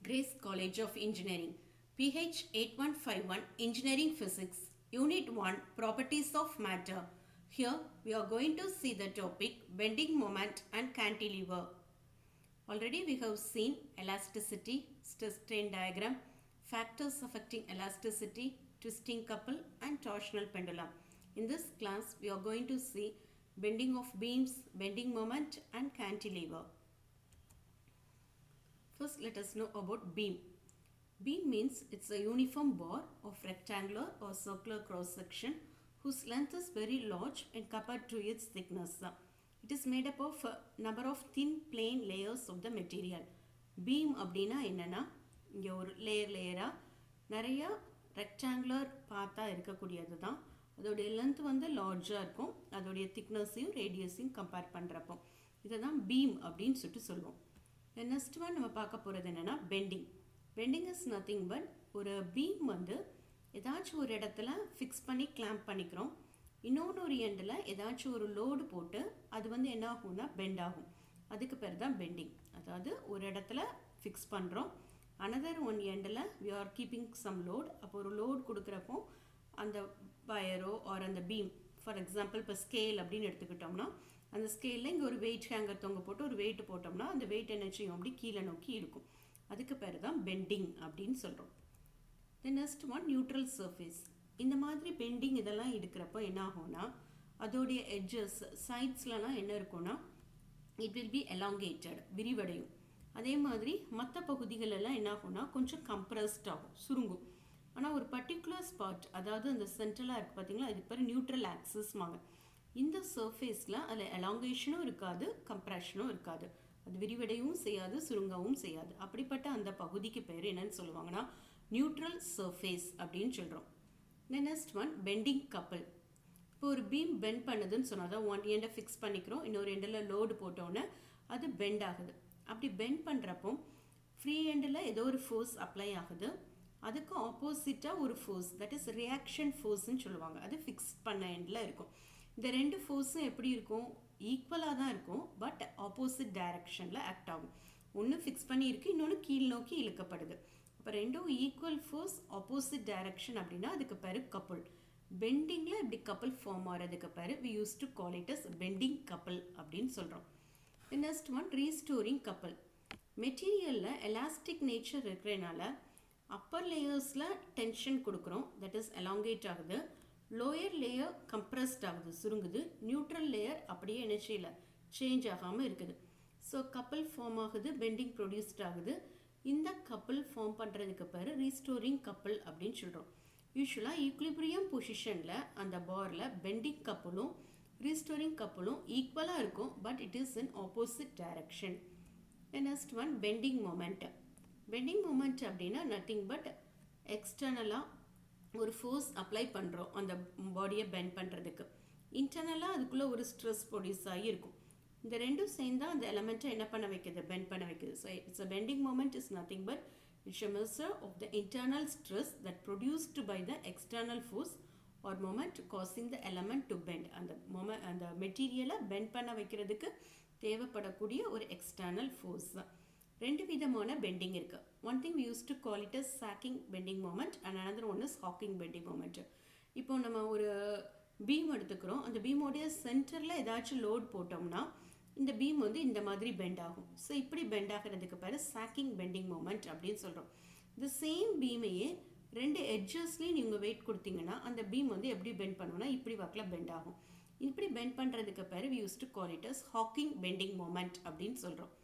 Grace College of Engineering, PH8151 Engineering Physics, Unit 1 Properties of Matter. Here we are going to see the topic bending moment and cantilever. Already we have seen elasticity, stress strain diagram, factors affecting elasticity, twisting couple and torsional pendulum. In this class we are going to see bending of beams, bending moment and cantilever. First, let us know about beam. Beam means it's a uniform bar of rectangular or circular cross section whose length is very large and compared to its thickness. It is made up of a number of thin plain layers of the material. Beam அப்படினா என்னன்னா இங்க ஒரு லேயரா நிறைய rectangular பாத்தா இருக்கக்கூடியது தான். அதோட length வந்து லார்ஜா இருக்கும். அதோட திக்னஸையும் ரேடியஸையும் கம்பேர் பண்றப்போ இதுதான் பீம் அப்படினு சொல்லுவோம். The next one நம்ம பார்க்க போறது என்னன்னா bending. Bending is nothing but ஒரு beam வந்து ஏதாச்சும் ஒரு இடத்துல ஃபிக்ஸ் பண்ணி கிளாம்ப் பண்ணிக்கிறோம். இன்னொரு எண்ட்ல ஏதாச்சும் ஒரு லோடு போட்டு அது வந்து என்ன ஆகும்னா பெண்ட் ஆகும். அதுக்கு பேர் தான் பெண்டிங். அதாவது ஒரு இடத்துல ஃபிக்ஸ் பண்றோம். another one எண்ட்ல we are keeping some load. அப்போ ஒரு லோட் கொடுக்கறப்போ அந்த வயரோ or அந்த beam for example இப்போ ஸ்கேல் அப்படினு எடுத்துக்கிட்டோம்னா அந்த ஸ்கேல்ல இங்க ஒரு வெயிட் ஹேங்கர் தொங்க போட்டு ஒரு வெயிட் போட்டோம்னா அந்த வெயிட் என்ன செய்யும் அப்படி கீழ நோக்கி இருக்கும். அதுக்கு பேர் தான் பெண்டிங் அப்படினு சொல்றோம். The next one neutral surface. இந்த மாதிரி பெண்டிங் இதெல்லாம் எடுக்கறப்ப என்ன ஆகும்னா அதோட edges sidesலலாம் என்ன இருக்கும்னா it will be elongated, விரிவடையும். அதே மாதிரி மற்ற பகுதிகள் எல்லாம் என்ன ஆகும்னா கொஞ்சம் compressed ஆகும், சுருங்கும். ஆனா ஒரு particular spot அதாவது அந்த சென்டரலா இருக்கு பாத்தீங்களா இதுக்கு பேர் நியூட்ரல் ஆக்சிஸ் மாங்க. இந்த சர்ஃபேஸ்ல அதுல எலாங்கேஷனும் இருக்காது, கம்ப்ரஷனும் இருக்காது. அது விரிவடையவும் செய்யாது, சுருங்கவும் செய்யாது. அப்படிப்பட்ட அந்த பகுதிக்கு பேர் என்னன்னு சொல்லுவாங்கன்னா நியூட்ரல் சர்ஃபேஸ் அப்படின்னு சொல்றோம். The next one bending couple. இப்போ ஒரு பீம் பெண்ட் பண்ணுதுன்னு சொன்னா ஒன் எண்டை ஃபிக்ஸ் பண்ணிக்கிறோம், இன்னொரு எண்டில் லோடு போட்டோன்னே அது பெண்ட் ஆகுது. அப்படி பெண்ட் பண்றப்போ ஃப்ரீ எண்டில் ஏதோ ஒரு ஃபோர்ஸ் அப்ளை ஆகுது. அதுக்கு ஆப்போசிட்டா ஒரு ஃபோர்ஸ் தட் இஸ் ரியாக்ஷன் ஃபோர்ஸ்ன்னு சொல்லுவாங்க. அது ஃபிக்ஸ் பண்ண எண்டில் இருக்கும். இந்த ரெண்டு ஃபோர்ஸும் எப்படி இருக்கும் ஈக்குவலாக தான் இருக்கும், பட் ஆப்போசிட் டைரக்ஷனில் ஆக்ட் ஆகும். ஒன்று ஃபிக்ஸ் பண்ணி இருக்கு, இன்னொன்று கீழ் நோக்கி இழுக்கப்படுது. அப்போ ரெண்டும் ஈக்குவல் ஃபோர்ஸ் ஆப்போசிட் டைரக்ஷன் அப்படின்னா அதுக்கு பேர் கப்புள். பெண்டிங்கில் இப்படி கப்புள் ஃபார்ம் ஆகிறதுக்கு பேர் we used to call it as bending couple அப்படின்னு சொல்கிறோம். The next one restoring couple. மெட்டீரியலில் எலாஸ்டிக் நேச்சர் இருக்கிறனால அப்பர் லேயர்ஸில் டென்ஷன் கொடுக்குறோம், தட் இஸ் elongate ஆகுது. லோயர் லேயர் கம்ப்ரஸ்ட் ஆகுது, சுருங்குது. நியூட்ரல் லேயர் அப்படியே எனர்ஜியில் சேஞ்ச் ஆகாமல் இருக்குது. ஸோ கப்பல் ஃபார்ம் ஆகுது, பெண்டிங் ப்ரொடியூஸ்ட் ஆகுது. இந்த கப்பல் ஃபார்ம் பண்ணுறதுக்கு பேர் ரீஸ்டோரிங் கப்பல் அப்படின்னு சொல்கிறோம். யூஸ்வலாக ஈக்குலிபிரியம் பொசிஷனில் அந்த பாரில் பெண்டிங் கப்பலும் ரீஸ்டோரிங் கப்பலும் ஈக்குவலாக இருக்கும், but it is in opposite direction. Next one bending moment. Bending moment அப்படின்னா நத்திங் பட் எக்ஸ்டர்னலாக ஒரு ஃபோர்ஸ் அப்ளை பண்ணுறோம் அந்த பாடியை பெண்ட் பண்ணுறதுக்கு. இன்டர்னலாக அதுக்குள்ளே ஒரு ஸ்ட்ரெஸ் ப்ரொடியூஸ் ஆகி இருக்கும். இந்த ரெண்டும் சேர்ந்து அந்த எலமெண்ட்டை என்ன பண்ண வைக்குது, பெண்ட் பண்ண வைக்குது. So it's a bending moment is nothing but it's a measure of the internal stress that produced by the external force or moment causing the element to bend. அந்த மெட்டீரியலை பெண்ட் பண்ண வைக்கிறதுக்கு தேவைப்படக்கூடிய ஒரு எக்ஸ்டர்னல் ஃபோர்ஸ் தான். ரெண்டு விதமான bending இருக்கு. One thing we used to call it as sacking bending moment and another one is hawking bending moment. இப்போ நம்ம ஒரு பீம் எடுத்துக்கிறோம், அந்த பீமோடைய சென்டரில் ஏதாச்சும் லோட் போட்டோம்னா இந்த பீம் வந்து இந்த மாதிரி பெண்ட் ஆகும். ஸோ இப்படி பெண்ட் ஆகிறதுக்கு பேர் சாக்கிங் பெண்டிங் மொமெண்ட் அப்படின்னு சொல்கிறோம். இந்த சேம் பீமையே ரெண்டு எட்ஜஸ்லேயும் நீங்கள் வெயிட் கொடுத்தீங்கன்னா அந்த பீம் வந்து எப்படி பெண்ட் பண்ணுவோம்னா இப்படி வாக்கில் பெண்ட் ஆகும். இப்படி பெண்ட் பண்ணுறதுக்கு பேர் we used to call it as hawking bending moment அப்படின்னு சொல்கிறோம்.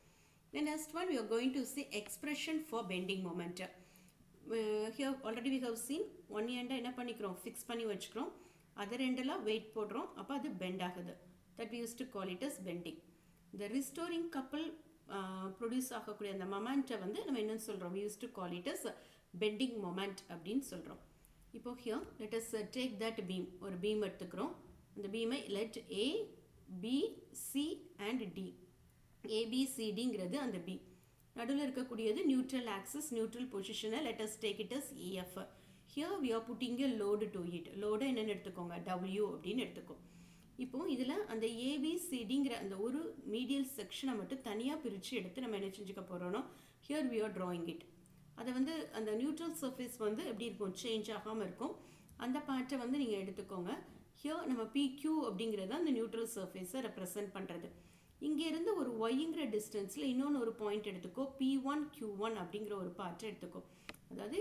The next one we are going to see expression for bending moment. Here already we have seen one end என்ன பண்ணிக்கிறோம் ஃபிக்ஸ் பண்ணி வச்சுக்கிறோம், அதர் எண்டெல்லாம் வெயிட் போடுறோம், அப்போ அது bend ஆகுது. that we used to call it as bending. The restoring couple produce ஆகக்கூடிய அந்த மொமெண்ட்டை வந்து நம்ம என்ன சொல்கிறோம், we used to call it as bending moment அப்படின்னு சொல்கிறோம். இப்போ here let us take that beam. ஒரு பீம் எடுத்துக்கிறோம், அந்த பீமை let A, B, C and D. ABCDங்கிறது அந்த பி. நடுவில் இருக்கக்கூடியது நியூட்ரல் ஆக்சிஸ், நியூட்ரல் பொசிஷனை let us take it as EF. Here we are putting a load to it. லோடை என்னென்னு எடுத்துக்கோங்க W அப்படின்னு எடுத்துக்கோ. இப்போ இதில் அந்த ABCDங்கிற அந்த ஒரு மீடியல் செக்ஷனை மட்டும் தனியாக பிரித்து எடுத்து நம்ம என்ன செஞ்சுக்க போகிறோம்னா here we are drawing it. அதை வந்து அந்த நியூட்ரல் சர்ஃபேஸ் வந்து எப்படி இருக்கும், சேஞ்ச் ஆகாமல் இருக்கும். அந்த பார்ட்டை வந்து நீங்கள் எடுத்துக்கோங்க. ஹியர் நம்ம PQ அப்படிங்கிறது அந்த நியூட்ரல் சர்ஃபேஸை ரெப்ரசன்ட் பண்ணுறது. இங்கேருந்து ஒரு ஒய்ங்கிற டிஸ்டன்ஸில் இன்னொன்று ஒரு பாயிண்ட் எடுத்துக்கோ, P1 Q1 அப்படிங்கிற ஒரு பார்ட்டை எடுத்துக்கோ. அதாவது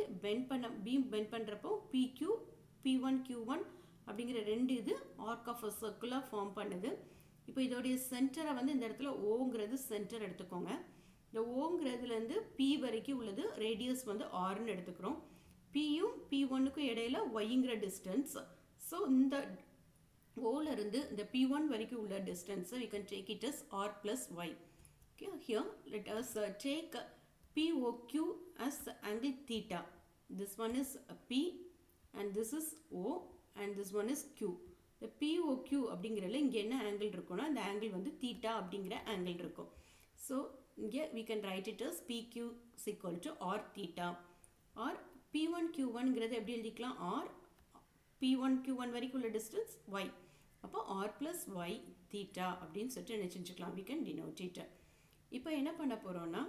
பீம் பெண்ட் பண்ணுறப்போ PQ P1 Q1 அப்படிங்கிற ரெண்டு இது ஆர்க் ஆஃப் அ சர்க்குலாக ஃபார்ம் பண்ணுது. இப்போ இதோடைய சென்டரை வந்து இந்த இடத்துல ஓங்கிறது சென்டர் எடுத்துக்கோங்க. இந்த ஓங்கிறதுலேருந்து P வரைக்கும் உள்ளது ரேடியஸ் வந்து ஆர்னு எடுத்துக்கிறோம். Pயும் P1க்கும் இடையில ஒய்ங்கிற டிஸ்டன்ஸ். ஸோ இந்த ஓலேருந்து இந்த P1 வரைக்கும் உள்ள டிஸ்டன்ஸை we can take it as R plus Y. Okay, here let us take POQ as angle theta. This one is P and this is O and this one is Q. The POQ அப்படிங்கிறதுல இங்கே என்ன angle இருக்குன்னா அந்த angle வந்து theta அப்படிங்கிற angle இருக்கும். So இங்கே we can write it as PQ is equal to R theta. or P1 Q1ங்கிறது எப்படி எழுதிக்கலாம், R P1 Q1 வரைக்கும் உள்ள டிஸ்டன்ஸ் Y. அப்போ R plus Y theta அப்படின்னு சொல்லிட்டு என்ன செஞ்சுக்கலாம், we can denote it. இப்போ என்ன பண்ண போகிறோம்னா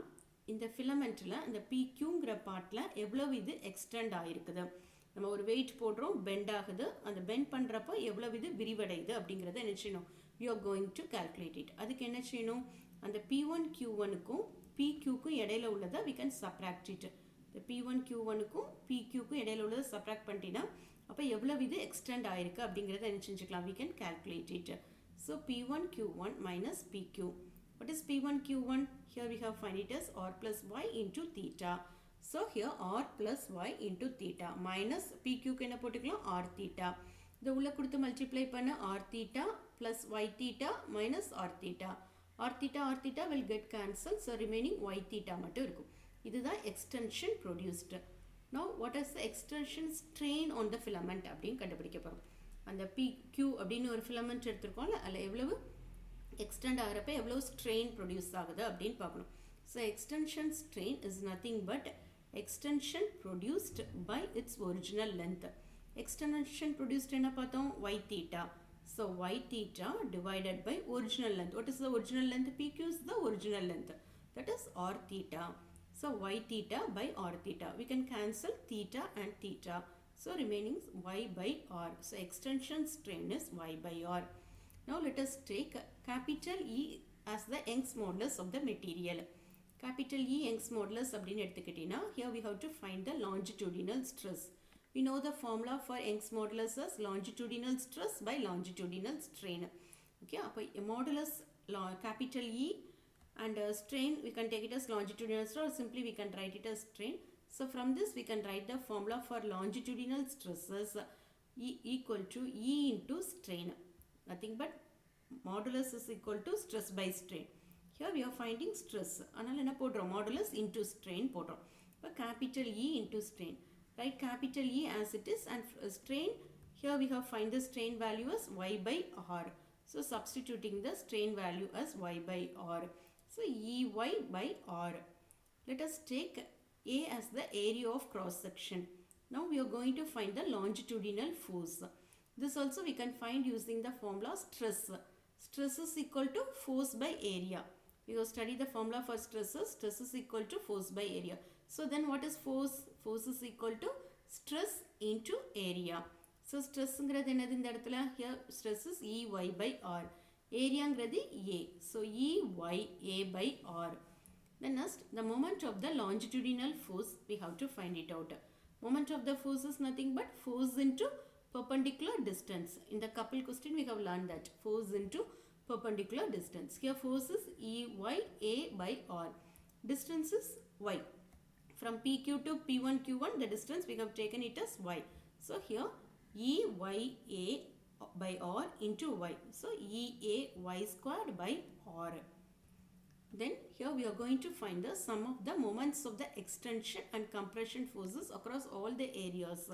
இந்த ஃபிலமெண்ட்டில் அந்த PQங்கிற பார்ட்டில் எவ்வளவு இது எக்ஸ்டெண்ட் ஆகிருக்குது, நம்ம ஒரு வெயிட் போடுறோம், பெண்ட் ஆகுது, அந்த பெண்ட் பண்ணுறப்போ எவ்வளவு இது விரிவடையுது அப்படிங்கிறத என்ன செய்யணும், we are going to calculate it. அதுக்கு என்ன செய்யணும், அந்த P1 Q1க்கும் PQக்கும் இடையில உள்ளதை we can subtract it. இந்த P1 Q1க்கும் PQக்கும் இடையில உள்ளதை சப்ராக்ட் பண்ணிட்டீங்கன்னா அப்போ எவ்வளவு இது எக்ஸ்டெண்ட் ஆயிருக்கு அப்படிங்கிறத என்ன செஞ்சுக்கலாம், we can calculate it. So P1 Q1 minus PQ. What is P1 Q1? Here we have find it as R plus Y into theta. So here R plus Y into theta minus PQ க்கு என்ன போட்டுக்கலாம், R theta. இதை உள்ள கொடுத்து multiply பண்ண R theta plus Y theta minus R theta. R theta will get cancelled. So remaining Y theta மட்டும் இருக்கும். இதுதான் extension produced. Now what is the extension strain on the filament அப்படின்னு கண்டுபிடிக்க போகிறோம். அந்த PQ அப்படின்னு ஒரு ஃபிலமெண்ட் எடுத்துருக்கோம்ல, அதில் எவ்வளவு எக்ஸ்டெண்ட் ஆகிறப்ப எவ்வளோ ஸ்ட்ரெயின் ப்ரொடியூஸ் ஆகுது அப்படின்னு பார்க்கணும். So extension strain is nothing but extension produced by its original length. Extension produced என்ன பார்த்தோம், Y theta. So Y theta divided by original length. What is the original length? PQ is the original length. That is R theta. So Y theta by R theta. We can cancel theta and theta. So remaining Y by R. So extension strain is Y by R. Now let us take capital E as the Young's modulus of the material. Capital E Young's modulus அப்படின்னு எடுத்துக்கிட்டீங்கன்னா here we have to find the longitudinal stress. We know the formula for Young's modulus as longitudinal stress by longitudinal strain. Okay, அப்போ modulus capital E and strain we can take it as longitudinal stress, or simply we can write it as strain. So from this we can write the formula for longitudinal stresses E equal to E into strain. Nothing but modulus is equal to stress by strain. Here we are finding stress. அதனால என்ன போடுறோம், modulus into strain போடுறோம். இப்போ capital E into strain. Write capital E as it is and strain. Here we have find the strain value as Y by R. So substituting the strain value as Y by R. So EY by R. Let us take A as the area of cross section. Now we are going to find the longitudinal force. This also we can find using the formula stress. Stress is equal to force by area. We will study the formula for stresses. Stress is equal to force by area. So then what is force? Force is equal to stress into area. So stress ங்கிறது என்னது இந்த இடத்துல, here stress is EY by R. Area ங்கிறது A. So EY A by R. Then next the moment of the longitudinal force we have to find it out. Moment of the force is nothing but force into perpendicular distance. In the couple question we have learned that force into perpendicular distance. Here force is EY A by R. Distance is Y. From PQ to P1 Q1 the distance we have taken it as Y. So here EY A by R into Y. So EA Y squared by R. Then here we are going to find the sum of the moments of the extension and compression forces across all the areas.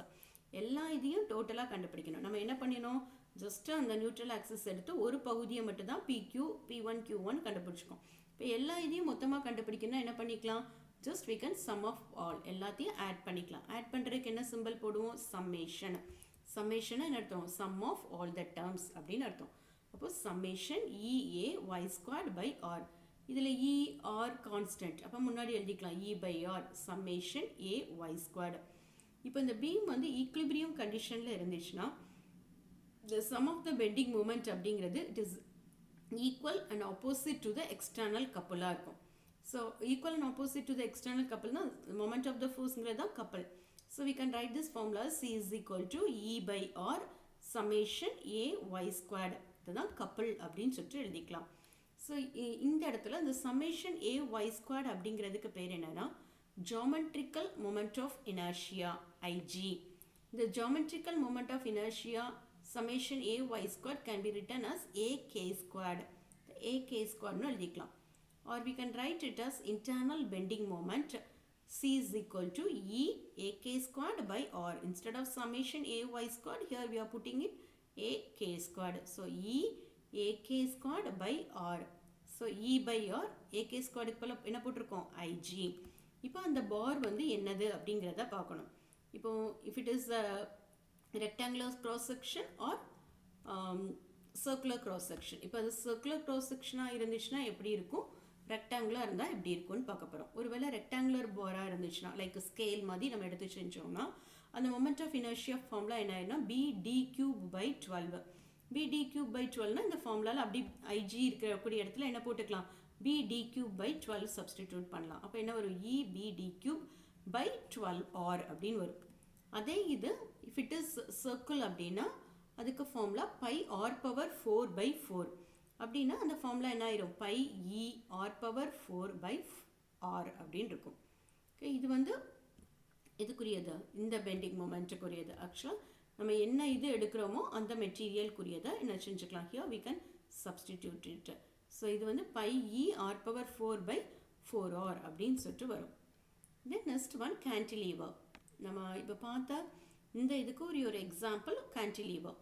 எல்லா இதையும் டோட்டலாக கண்டுபிடிக்கணும். நம்ம என்ன பண்ணினோம், just அந்த neutral axis எடுத்து ஒரு பகுதியை மட்டும் தான் PQ P1 Q1 கண்டுபிடிச்சிக்கோம். இப்போ எல்லா இதையும் மொத்தமாக கண்டுபிடிக்கணும்னா என்ன பண்ணிக்கலாம், just we can sum of all எல்லாத்தையும் ஆட் பண்ணிக்கலாம். ஆட் பண்ணுறதுக்கு என்ன சிம்பிள் போடுவோம், சம்மேஷன். சம்மேஷன் என்ன அர்த்தம், sum of all the terms அப்படின்னு அர்த்தம். அப்போ summation EA Y squared by R. இதில் இ ஆர் கான்ஸ்டன்ட், அப்போ முன்னாடி எழுதிக்கலாம் E by R summation A Y squared. இப்போ இந்த பீம் வந்து ஈக்லிபிரியம் கண்டிஷனில் இருந்துச்சுன்னா the sum of the bending moment அப்படிங்கிறது it is equal and opposite to the external couple இருக்கும். So equal and opposite to the external couple na moment of the forceங்கிறது தான் couple. So we can write this formula C is equal to E by R summation A y squared. இதுதான் couple அப்படின்னு சொல்லிட்டு எழுதிக்கலாம். So இந்த இடத்துல இந்த summation A y squared அப்படிங்கிறதுக்கு பேர் என்னன்னா geometrical moment of inertia IG. The geometrical moment of inertia summation A y squared can be written as A k squared. A k squared னு எழுதிக்கலாம். Or we can write it as internal bending moment C is equal to E A k squared by R. Instead of summation A y squared, here we are putting it A k squared. So E A k squared by R. So E by R A k squared என்ன போட்டிருக்கோம் IG. இப்போ அந்த பார் வந்து என்னது அப்படிங்கிறத பார்க்கணும். இப்போ if it is a rectangular cross section or circular cross section. இப்போ அது circular cross sectionாக இருந்துச்சுன்னா எப்படி இருக்கும், ரெக்டாங்குலர் இருந்தால் எப்படி இருக்கும்னு பார்க்க போகிறோம். ஒருவேளை ரெக்டாங்குலர் பாராக இருந்துச்சுன்னா லைக் ஸ்கேல் மாதிரி நம்ம எடுத்து செஞ்சோம்னா அந்த மொமெண்ட் ஆஃப் இனர்ஷியா ஃபார்முலா என்ன ஆயிடும்னா BD cube by 12. BD cube by 12னா இந்த ஃபார்முலாவில் அப்படி IG இருக்கக்கூடிய இடத்துல என்ன போட்டுக்கலாம், BD cube by 12 சப்ஸ்டிடியூட் பண்ணலாம். அப்போ என்ன வரும், EBD cube by 12R அப்படின்னு வரும். அதே இது if it is circle அப்படின்னா அதுக்கு formula pi r power 4 by 4. அப்படின்னா அந்த ஃபார்முலா என்ன ஆயிரும், pi e r power 4 by r அப்படின்னு இருக்கும். ஓகே, இது வந்து எதுக்குரியது, இந்த பெண்டிங் மொமெண்ட்டுக்குரியது. ஆக்சுவலாக நம்ம என்ன இது எடுக்கிறோமோ அந்த மெட்டீரியலுக்குரியதை என்ன செஞ்சுக்கலாம், here we can substitute it. So இது வந்து pi e r power 4 by 4r அப்படின்னு சொல்லிட்டு வரும். Then next one cantilever. நம்ம இப்போ பார்த்தா இந்த இதுக்கு ஒரு எக்ஸாம்பிள் cantilever,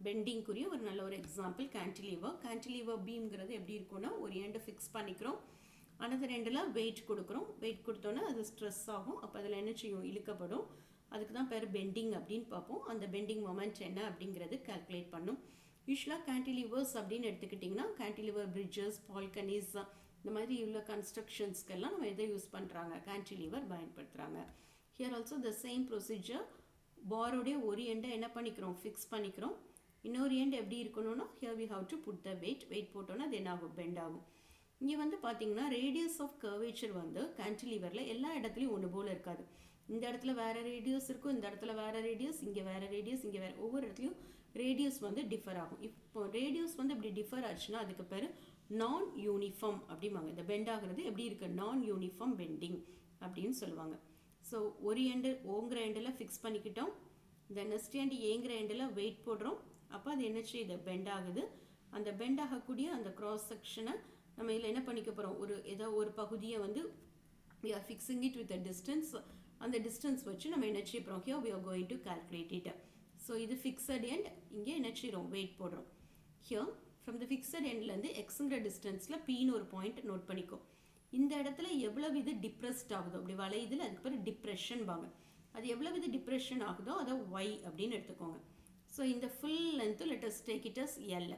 பெண்டிங்குரிய ஒரு நல்ல ஒரு எக்ஸாம்பிள் cantilever. cantilever பீம்ங்கிறது எப்படி இருக்கும்னா ஒரு எண்டு ஃபிக்ஸ் பண்ணிக்கிறோம், அனதர் எண்டில் வெயிட் கொடுக்குறோம். வெயிட் கொடுத்தோன்னா அது ஸ்ட்ரெஸ் ஆகும், அப்போ அதில் என்ன செய்யும், இழுக்கப்படும். அதுக்கு தான் பேர் பெண்டிங் அப்படின்னு பார்ப்போம். அந்த பெண்டிங் மொமெண்ட் என்ன அப்படிங்கிறது கால்குலேட் பண்ணும். யூஸ்வலாக cantilevers அப்படின்னு எடுத்துக்கிட்டிங்கன்னா cantilever bridges, பால்கனிஸ் இந்த மாதிரி உள்ள கன்ஸ்ட்ரக்ஷன்ஸ்க்கெல்லாம் நம்ம எதை யூஸ் பண்ணுறாங்க, cantilever பயன்படுத்துகிறாங்க. Here also the same procedure. பாரோடைய ஒரு எண்டை என்ன பண்ணிக்கிறோம், ஃபிக்ஸ் பண்ணிக்கிறோம். இன்னொரு எண்ட் எப்படி இருக்கணும்னா here we have to put the weight. Weight போட்டோன்னா அது என்ன ஆகும், பெண்ட் ஆகும். இங்கே வந்து பார்த்தீங்கன்னா ரேடியஸ் ஆஃப் கர்வேச்சர் வந்து கேன்டிலீவரில் எல்லா இடத்துலையும் ஒன்று போல் இருக்காது. இந்த இடத்துல வேறு ரேடியஸ் இருக்கும், இந்த இடத்துல வேறு ரேடியஸ், இங்கே வேறு ரேடியஸ், இங்கே வேறு, ஒவ்வொரு இடத்துலையும் ரேடியஸ் வந்து டிஃபர் ஆகும். இப்போ ரேடியஸ் வந்து இப்படி டிஃபர் ஆச்சுன்னா அதுக்கு பேர் நான் யூனிஃபார்ம் அப்படிம்பாங்க. இந்த பெண்ட் ஆகிறது எப்படி இருக்குது, நான் யூனிஃபார்ம் பெண்டிங் அப்படின்னு சொல்லுவாங்க. ஸோ ஒரு எண்டு ஓங்கிற எண்டில் ஃபிக்ஸ் பண்ணிக்கிட்டோம், இந்த நெக்ஸ்ட் எண்டு ஏங்கிற எண்டில் வெயிட் போடுறோம். அப்போ அது என்ன செய்யுது, பெண்ட் ஆகுது. அந்த பெண்ட் ஆகக்கூடிய அந்த கிராஸ் செக்ஷனை நம்ம இதில் என்ன பண்ணிக்க போகிறோம், ஏதோ ஒரு பகுதியை வந்து we are fixing it with a distance. அந்த டிஸ்டன்ஸ் வச்சு நம்ம என்ன செய்ய போகிறோம், here we are going to calculate it. So இது ஃபிக்ஸட் எண்ட், இங்கே என்ன செய்கிறோம், வெயிட் போடுறோம். ஹியர் ஃப்ரம் த ஃபிக்ஸட் எண்ட்லேருந்து எக்ஸுங்கிற டிஸ்டன்ஸில் பின்னு ஒரு பாயிண்ட் நோட் பண்ணிக்கோ. இந்த இடத்துல எவ்வளவு இது டிப்ரெஸ்ட் ஆகுதோ, அப்படி வளையுதில் அதுக்கு பேர் டிப்ரெஷன் வாங்க. அது எவ்வளவு இது டிப்ரெஷன் ஆகுதோ அதை ஒய் அப்படின்னு எடுத்துக்கோங்க. ஸோ இந்த full length let us take it as L.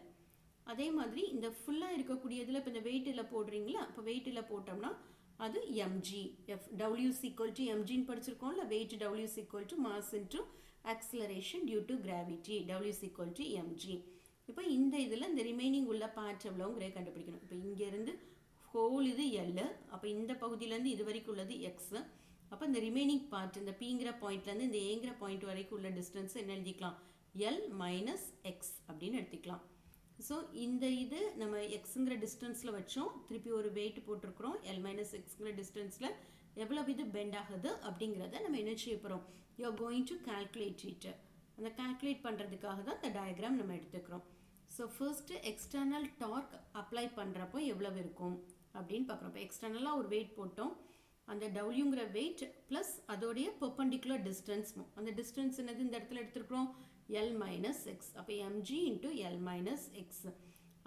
அதே மாதிரி இந்த ஃபுல்லாக இருக்கக்கூடியதில் இப்போ இந்த வெயிட்டில் போடுறீங்களா, அப்போ வெயிட்டில் போட்டோம்னா அது எம்ஜி. டபிள்யூஸ் ஈக்குவல் டு எம்ஜின்னு படிச்சிருக்கோம்ல, weight W is equal to mass into acceleration due to gravity, W is equal to M G. இப்போ இந்த இதில் இந்த ரிமைனிங் உள்ள பார்ட் எவ்வளோங்கிற கண்டுபிடிக்கணும். இப்போ இங்கேருந்து ஹோல் இது எல், அப்போ இந்த பகுதியிலேருந்து இது வரைக்கும் உள்ளது எக்ஸு. அப்போ இந்த ரிமைனிங் பார்ட் இந்த பிங்கிற பாயிண்ட்லேருந்து இந்த ஏங்கிற பாயிண்ட் வரைக்கும் உள்ள டிஸ்டன்ஸ் என்ன எழுதிக்கலாம், எல் மைனஸ் எக்ஸ் அப்படின்னு எடுத்துக்கலாம். ஸோ இந்த இது நம்ம எக்ஸுங்கிற டிஸ்டன்ஸில் வச்சோம், திருப்பி ஒரு வெயிட் போட்டிருக்கிறோம். எல் மைனஸ் எக்ஸுங்கிற டிஸ்டன்ஸில் எவ்வளோ இது பெண்ட் ஆகுது அப்படிங்கிறத நம்ம என்ன செய்ய போகிறோம், you are going to calculate it. அந்த கால்குலேட் பண்ணுறதுக்காக தான் இந்த டயக்ராம் நம்ம எடுத்துக்கிறோம். So first external dark apply பண்ணுறப்போ எவ்வளவு இருக்கும் அப்படின்னு பார்க்குறோம். இப்போ எக்ஸ்டர்னலாக ஒரு வெயிட் போட்டோம், அந்த டபிள்யூங்கிற வெயிட் ப்ளஸ் அதோடைய பெர்பெண்டிகுலர் டிஸ்டன்ஸும், அந்த டிஸ்டன்ஸ் என்னது இந்த இடத்துல எடுத்துருக்குறோம், எல் மைனஸ் எக்ஸ். அப்போ MG into L minus X.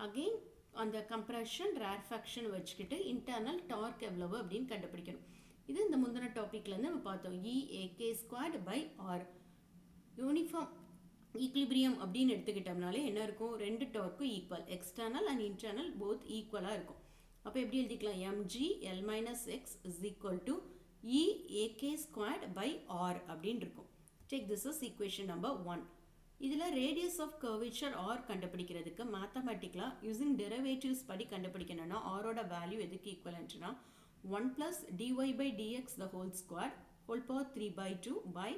Again அந்த கம்ப்ரெஷன் ரேர்ஃபேக்ஷன் வச்சுக்கிட்டு இன்டர்னல் டார்க் எவ்வளவு அப்படின்னு கண்டுபிடிக்கணும். இது இந்த முந்தின டாப்பிக்லேருந்து நம்ம பார்த்தோம். EAK squared by R. Uniform equilibrium அப்படின்னு எடுத்துக்கிட்டோம்னாலே என்ன இருக்கும், ரெண்டு டார்க்கும் equal, external and internal both ஈக்குவலாக இருக்கும். அப்போ எப்படி எழுதிக்கலாம் mg l minus x is equal to e ak squared by r அப்படின்னு இருக்கும். Take this as equation number 1. இதில் radius of curvature r கண்டுபிடிக்கிறதுக்கு மேத்தமெட்டிக்கலா யூசிங் டெரிவேட்டிவ்ஸ் படி கண்டுபிடிக்கணும்னா ஆரோட வேல்யூ எதுக்கு ஈக்குவலன்ட்னா 1 plus dy by dx the whole squared whole power 3 by 2 by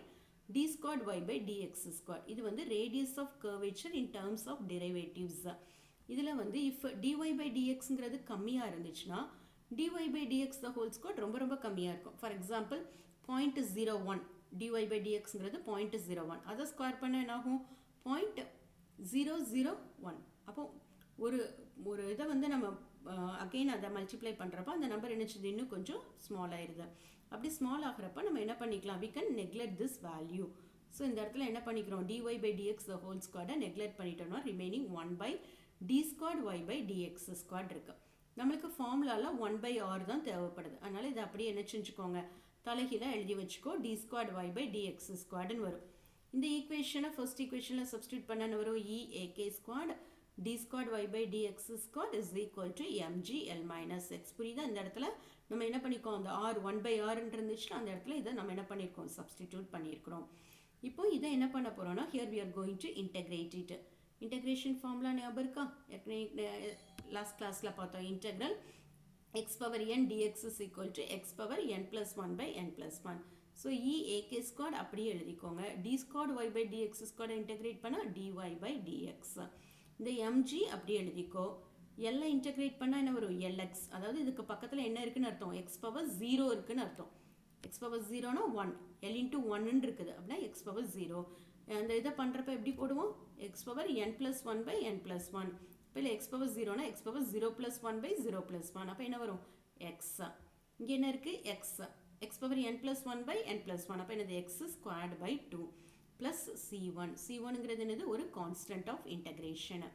d squared y by dx squared. இது வந்து radius of curvature in terms of derivatives. இதில் வந்து if dy by dxங்கிறது கம்மியாக இருந்துச்சுன்னா dy by dx the whole squared ரொம்ப ரொம்ப கம்மியாக இருக்கும். ஃபார் எக்ஸாம்பிள் 0.01 dy by dxங்கிறது 0.01 அதை ஸ்கொயர் பண்ண என்னாகும் 0.001. அப்போ ஒரு ஒரு இதை வந்து நம்ம அகெயின் அதை மல்டிப்ளை பண்ணுறப்ப அந்த நம்பர் என்னச்சுது இன்னும் கொஞ்சம் ஸ்மால் ஆயிடுது. அப்படி ஸ்மால் ஆகிறப்ப நம்ம என்ன பண்ணிக்கலாம் we can neglect this value. So இந்த இடத்துல என்ன பண்ணிக்கிறோம் dy by dx the whole squared neglect பண்ணிட்டோம்னா remaining 1 by d squared y by dx squared இருக்கு. நம்மளுக்கு ஃபார்முலாவில் 1 by r தான் தேவைப்படுது. அதனால இதை அப்படியே என்ன செஞ்சுக்கோங்க தலைகீழாக எழுதி வச்சுக்கோ d squared y by dx squaredனு வரும். இந்த ஈக்குவேஷனை ஃபர்ஸ்ட் ஈக்குவேஷனில் சப்ஸ்டியூட் பண்ண வரும் e ak squared d squared y by dx squared is equal to mg l minus x. புரியுதா? இந்த இடத்துல நம்ம என்ன பண்ணிக்கோம் அந்த r 1 by r இருந்துச்சுன்னா அந்த இடத்துல இதை நம்ம என்ன பண்ணியிருக்கோம் சப்ஸ்டிடியூட் பண்ணியிருக்கிறோம். இப்போ இதை என்ன பண்ண போகிறோம்னா here we are going to integrate it. Integration formula ஞாபகம் இருக்கா? லாஸ்ட் கிளாஸில் பார்த்தோம் integral x power n dx is equal to x power n plus 1 by n plus 1. So e ak squared அப்படியே எழுதிக்கோங்க d squared y by dx squared integrate பண்ணால் dy by dx. இந்த mg அப்படியே எழுதிக்கோ l integrate பண்ணால் என்ன வரும் lx. அதாவது இதுக்கு பக்கத்தில் என்ன இருக்குன்னு அர்த்தம் x power 0 இருக்குன்னு அர்த்தம். x power 0னா 1 l into 1 இருக்குது அப்படின்னா x power 0. அந்த இதை பண்ணுறப்ப எப்படி போடுவோம் x power n plus 1 by n plus 1. இப்போ இல்லை x power 0னா x power 0 plus 1 by 0 plus 1. அப்போ என்ன வரும் x. இங்கே என்ன இருக்குது x power n plus 1 by n plus 1. அப்போ என்னது x squared by 2 plus c1. c1ங்கிறது என்னது ஒரு கான்ஸ்டன்ட் ஆஃப் இன்டகிரேஷன்.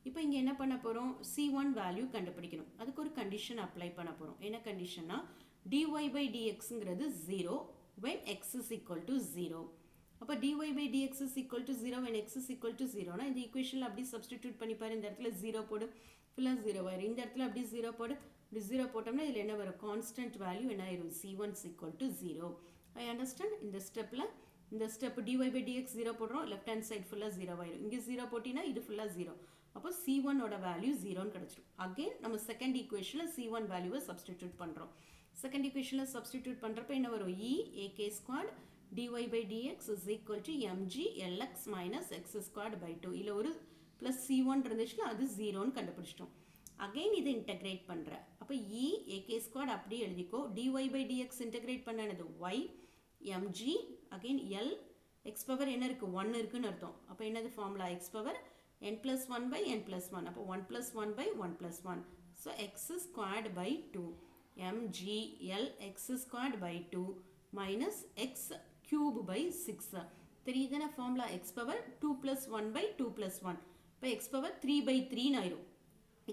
இப்போ இங்கே என்ன பண்ண போகிறோம் c1 வேல்யூ கண்டுபிடிக்கணும். அதுக்கு ஒரு கண்டிஷன் அப்ளை பண்ண போகிறோம். என்ன கண்டிஷன்னா dy by dxங்கிறது 0 when x is equal to 0. அப்போ dy by dx is equal to 0 when x is equal to 0னா இந்த ஈக்குவேஷனில் அப்படி சப்ஸ்டிடியூட் பண்ணிப்பாரு. இந்த இடத்துல 0 போடு ஃபுல்லாக 0 ஆயிரும். இந்த இடத்துல அப்படி 0 போடு இப்படி 0 போட்டோம்னா இதில் என்ன வரும் கான்ஸ்டன்ட் வேல்யூ என்ன ஆயிரும் c1 is equal to 0. I understand. இந்த ஸ்டெப் dy by dx 0 போடுறோம் லெஃப்ட் ஹேண்ட் சைட் ஃபுல்லாக 0 ஆயிரும். இங்கே 0 போட்டினா இது ஃபுல்லாக 0. அப்போ c1 ஓட வேல்யூ 0ன்னு கிடச்சிடும். அகெயின் நம்ம செகண்ட் ஈக்குவேஷனில் c1 வேல்யூவை சப்ஸ்டிடியூட் பண்ணுறோம். செகண்ட் ஈக்குவேஷனில் சப்ஸ்டிடியூட் பண்ணுறப்ப என்ன வரும் e ak squared dy by dx is equal to mg lx minus x squared by 2. இதில் ஒரு plus c1 இருந்துச்சுன்னா அது 0ன்னு கண்டுபிடிச்சிட்டோம். அகெயின் இதை இன்டகிரேட் பண்ணுற அப்போ e ak squared அப்படியே எழுதிக்கோ dy by dx இன்டகிரேட் பண்ணது y mg again l x power என்ன இருக்குது 1 இருக்குன்னு அர்த்தம். அப்போ என்னது formula x power n plus 1 by n plus 1. அப்போ 1 plus 1 by 1 plus 1. So x squared by 2 mg l x squared by 2 minus x cube by 6. தெரியுதுன்னா formula x power 2 plus 1 by 2 plus 1. இப்போ x power 3 by 3 ஆயிரும்.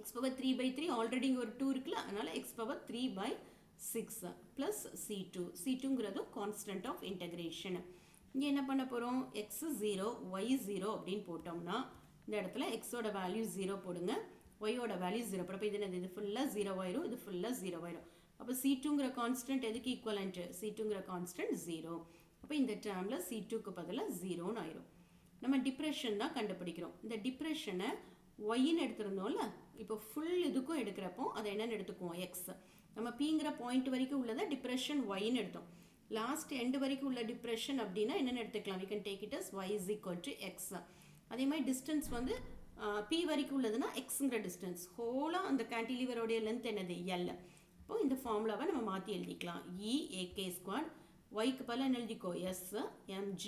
x power 3 by 3 already இங்கே ஒரு 2 இருக்குல்ல அதனால x power 3 by 6 plus c2. c2ங்கிறது constant of integration. இங்கே என்ன பண்ண போகிறோம் x 0 y 0 அப்படின்னு போட்டோம்னா இந்த இடத்துல xோட வேல்யூ 0 போடுங்க ஒய்யோட வேல்யூ 0 போடுறப்ப இது என்னது இது ஃபுல்லாக 0 ஆயிரும் இது ஃபுல்லாக 0 ஆயிரும். அப்போ c2ங்கிற கான்ஸ்டன்ட் எதுக்கு ஈக்குவலன்ட்டு c2ங்கிற கான்ஸ்டன்ட் 0. அப்போ இந்த டேர்மில் c2க்கு பதிலாக 0ன்னு ஆயிரும். நம்ம டிப்ரெஷன் தான் கண்டுபிடிக்கிறோம். இந்த டிப்ரெஷனை ஒய்ன்னு எடுத்திருந்தோம்ல இப்போ ஃபுல் இதுக்கும் எடுக்கிறப்போ அதை என்னென்னு எடுத்துக்குவோம் x. நம்ம பிங்கிற பாயிண்ட் வரைக்கும் உள்ளதை டிப்ரெஷன் ஒய்ன்னு எடுத்தோம். லாஸ்ட் எண்டு வரைக்கும் உள்ள டிப்ரெஷன் அப்படின்னா என்னென்னு எடுத்துக்கலாம் we can take it as y is equal to x. அதே மாதிரி டிஸ்டன்ஸ் வந்து p வரைக்கும் உள்ளதுன்னா xங்கிற டிஸ்டன்ஸ் ஹோலாக அந்த கேண்டிலீவரோடைய லென்த் என்னது l. இப்போ இந்த ஃபார்முலாவை நம்ம மாற்றி எழுதிக்கலாம் e ak squared yக்கு பதிலாக என்ன எழுதிக்கோ s mg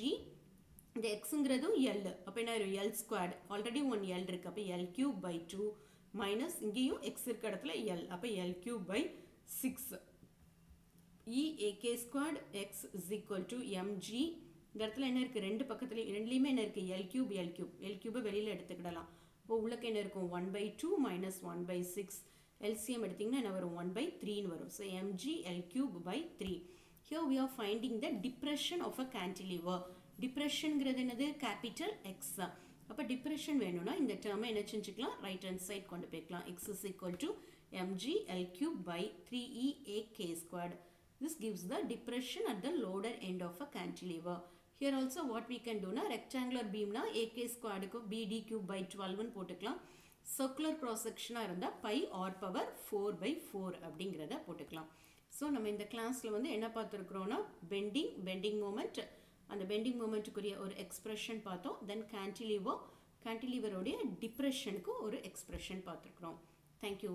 இந்த xங்கிறதும் l. அப்போ என்ன ஆயிரும் l squared ஆல்ரெடி 1 l இருக்குது. அப்போ l cube by 2 மைனஸ் இங்கேயும் x இருக்க இடத்துல l. அப்போ l cube by 6 e ak squared x is equal to mg. இந்த இடத்துல என்ன இருக்குது ரெண்டு பக்கத்துலேயும் ரெண்டுலேயுமே என்ன இருக்குது l cube வெளியில் எடுத்துக்கிடலாம். இப்போ உள்ளக்கு என்ன இருக்கும் 1 by 2 minus 1 by 6 LCM எடுத்திங்கன்னா என்ன வரும் 1 by 3ன்னு வரும். So mg l cube by 3. Here we are finding the depression of a cantilever. டிப்ரெஷன்ங்கிறது என்னது கேபிட்டல் x. அப்போ டிப்ரெஷன் வேணும்னா இந்த டேர்மை என்ன செஞ்சுக்கலாம் ரைட் ஹேண்ட் சைட் கொண்டு போய்க்கலாம் x is equal to mg L cube by 3e a k squared. This gives the depression at the lower end of a cantilever. Here also what we can do na, rectangular beam na ak squared ku bd cube by 12 னு போட்டுக்கலாம். circular cross section இருந்தா pi r power 4 by 4 அப்படிங்கறத போட்டுக்கலாம். So நம்ம இந்த கிளாஸில் வந்து என்ன பார்த்துருக்குறோன்னா பெண்டிங் மூமெண்ட், அந்த பெண்டிங் மூமெண்ட்டுக்குரிய ஒரு எக்ஸ்பிரஷன் பார்த்தோம். தென் கேன்டிலீவரோடைய டிப்ரெஷனுக்கு ஒரு எக்ஸ்பிரஷன் பார்த்துருக்குறோம். தேங்க்யூ.